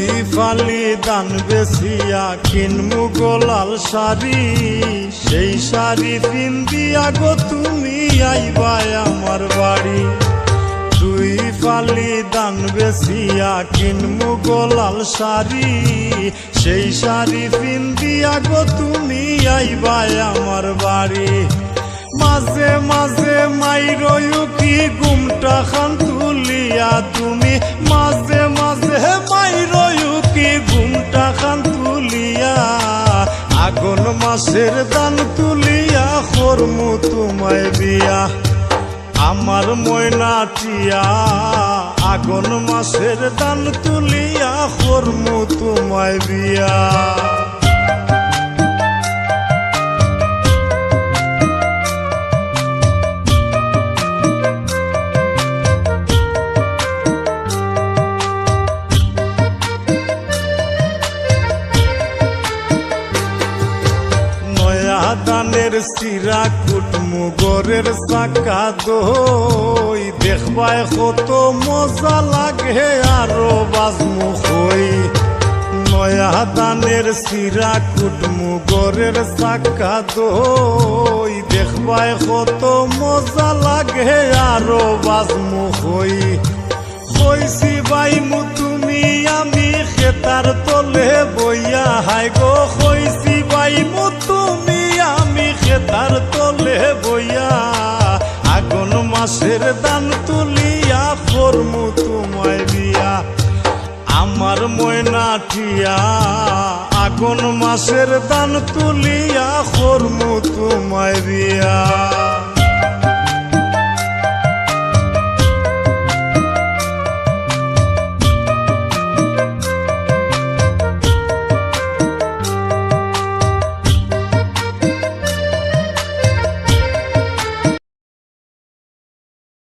দুই ফালি দান বেচিয়া কিনমু গোলাল শাড়ি, সেই শাড়ি পিন্দিয়া গো তুমি আইবা আমার বাড়ি। দুই ফালি দান বেচিয়া কিনমু গোলাল শাড়ি, সেই শাড়ি পিন্দিয়া গো তুমি আইবা আমার বাড়ি। মাঝে মাঝে মাইরয়ু কি ঘুমটা খান তুলিয়া তুমি, মাঝে মাঝে মাইরয়ু কি ঘুমটা খান তুলিয়া, আগুন মাসের দান তুলিয়া করমু তোমায় বিয়া। আমার ময়নাটিয়া আগুন মাসের দান তুলিয়া করমু তোমায় বিয়া। দানের চিরা কুটমু গরের চাকা দই, দেখবায় কত মজা লাগে আরো বাজমু হই। নয়া দানের চিরা কুটমু গরের চাকা দই, দেখবায় কত মজা লাগে আরো বাজমু হই। কইছি বাইমু তুমি আমি খেতার তলে বইয়া, হাই গো কইছি বাইমু তুমি আমি খেতার তলে বইয়া, আগুন মাসের দান তুলিয়া করমু তোমায় বিয়া। আমার ময়নাটিয়া আগুন মাসের দান তুলিয়া করমু তোমায় বিয়া।